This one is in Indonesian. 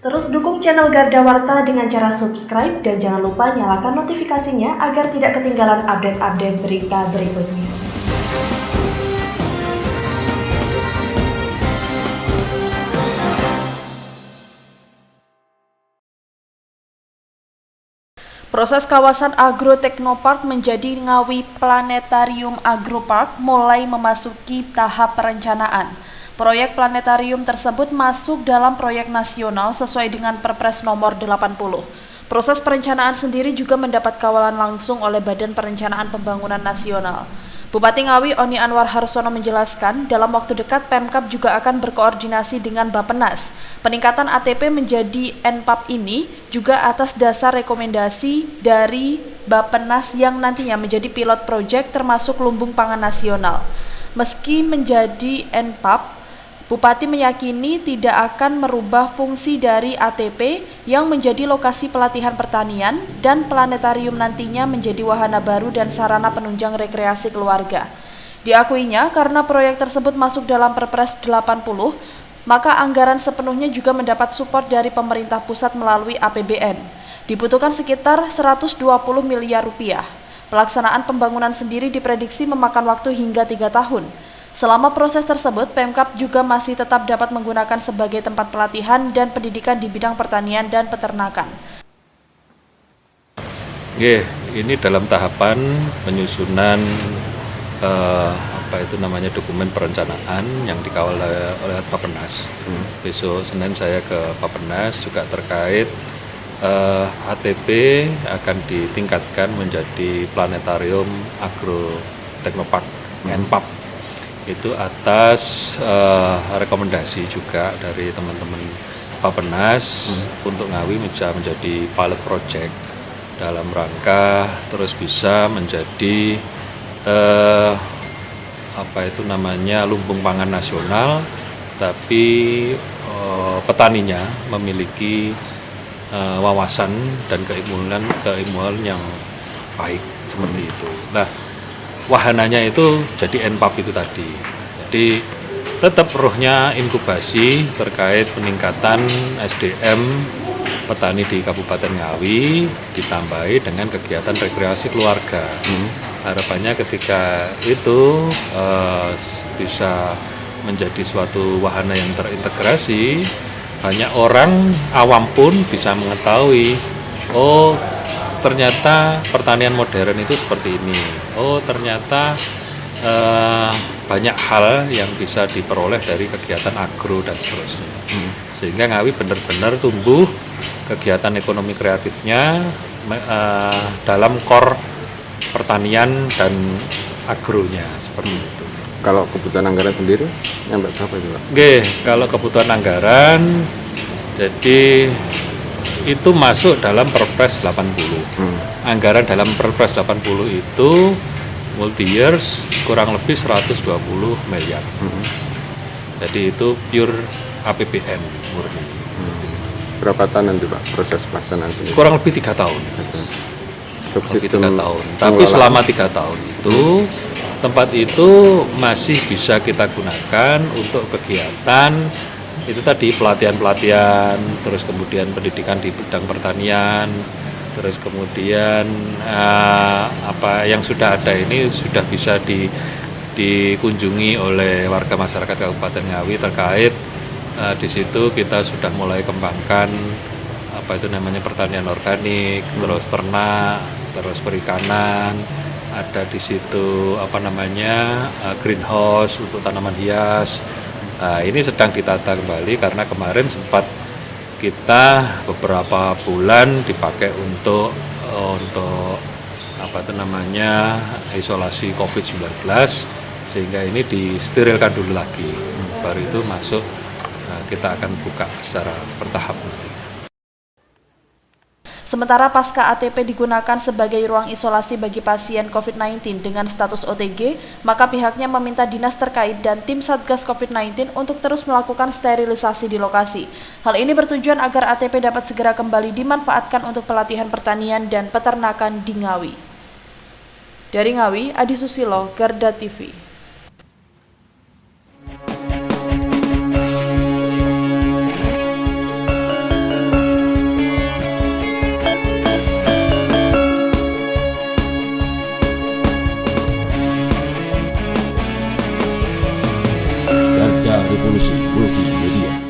Terus dukung channel Garda Warta dengan cara subscribe dan jangan lupa nyalakan notifikasinya agar tidak ketinggalan update-update berita berikutnya. Proses kawasan Agro-Teknopark menjadi Ngawi Planetarium Agropark mulai memasuki tahap perencanaan. Proyek planetarium tersebut masuk dalam proyek nasional sesuai dengan Perpres nomor 80. Proses perencanaan sendiri juga mendapat kawalan langsung oleh Badan Perencanaan Pembangunan Nasional. Bupati Ngawi Oni Anwar Harsono menjelaskan, dalam waktu dekat Pemkab juga akan berkoordinasi dengan Bappenas. Peningkatan ATP menjadi NPAP ini juga atas dasar rekomendasi dari Bappenas yang nantinya menjadi pilot project termasuk lumbung pangan nasional. Meski menjadi NPAP, Bupati meyakini tidak akan merubah fungsi dari ATP yang menjadi lokasi pelatihan pertanian dan planetarium nantinya menjadi wahana baru dan sarana penunjang rekreasi keluarga. Diakuinya karena proyek tersebut masuk dalam Perpres 80, maka anggaran sepenuhnya juga mendapat support dari pemerintah pusat melalui APBN. Dibutuhkan sekitar 120 miliar rupiah. Pelaksanaan pembangunan sendiri diprediksi memakan waktu hingga 3 tahun. Selama proses tersebut, Pemkab juga masih tetap dapat menggunakan sebagai tempat pelatihan dan pendidikan di bidang pertanian dan peternakan. Ini dalam tahapan penyusunan dokumen perencanaan yang dikawal oleh Bappenas. Besok Senin saya ke Bappenas juga terkait ATP akan ditingkatkan menjadi Planetarium Agro-Teknopark (NPAP). Itu atas rekomendasi juga dari teman-teman Bappenas untuk Ngawi bisa menjadi pilot project dalam rangka terus bisa menjadi lumbung pangan nasional, tapi petaninya memiliki wawasan dan keilmuan yang baik seperti itu. Nah, wahananya itu jadi NPAP itu tadi. Jadi tetap rohnya inkubasi terkait peningkatan SDM petani di Kabupaten Ngawi ditambahi dengan kegiatan rekreasi keluarga. Harapannya ketika itu bisa menjadi suatu wahana yang terintegrasi, banyak orang awam pun bisa mengetahui, oh ternyata pertanian modern itu seperti ini. Oh ternyata banyak hal yang bisa diperoleh dari kegiatan agro dan seterusnya. Sehingga Ngawi benar-benar tumbuh kegiatan ekonomi kreatifnya dalam core pertanian dan agronya seperti itu. Kalau kebutuhan anggaran sendiri, sampai berapa itu Pak? Kalau kebutuhan anggaran, jadi itu masuk dalam Perpres 80. Anggaran dalam Perpres 80 itu multi years kurang lebih 120 miliar. Jadi itu pure APBN murni. Berapa tahun nanti Pak proses pelaksanaan sendiri? Kurang lebih 3 tahun. Tapi selama 3 tahun itu tempat itu masih bisa kita gunakan untuk kegiatan itu tadi, pelatihan-pelatihan, terus kemudian pendidikan di bidang pertanian, terus kemudian yang sudah ada ini sudah bisa dikunjungi oleh warga masyarakat Kabupaten Ngawi terkait di situ kita sudah mulai kembangkan pertanian organik, terus ternak, terus perikanan, ada di situ greenhouse untuk tanaman hias. Nah, ini sedang ditata kembali karena kemarin sempat kita beberapa bulan dipakai untuk isolasi COVID-19, sehingga ini disterilkan dulu lagi. Baru itu masuk, kita akan buka secara bertahap nanti. Sementara pasca ATP digunakan sebagai ruang isolasi bagi pasien COVID-19 dengan status OTG, maka pihaknya meminta dinas terkait dan tim Satgas COVID-19 untuk terus melakukan sterilisasi di lokasi. Hal ini bertujuan agar ATP dapat segera kembali dimanfaatkan untuk pelatihan pertanian dan peternakan di Ngawi. Dari Ngawi, Adi Susilo, Garda TV. Revolusi Multimedia.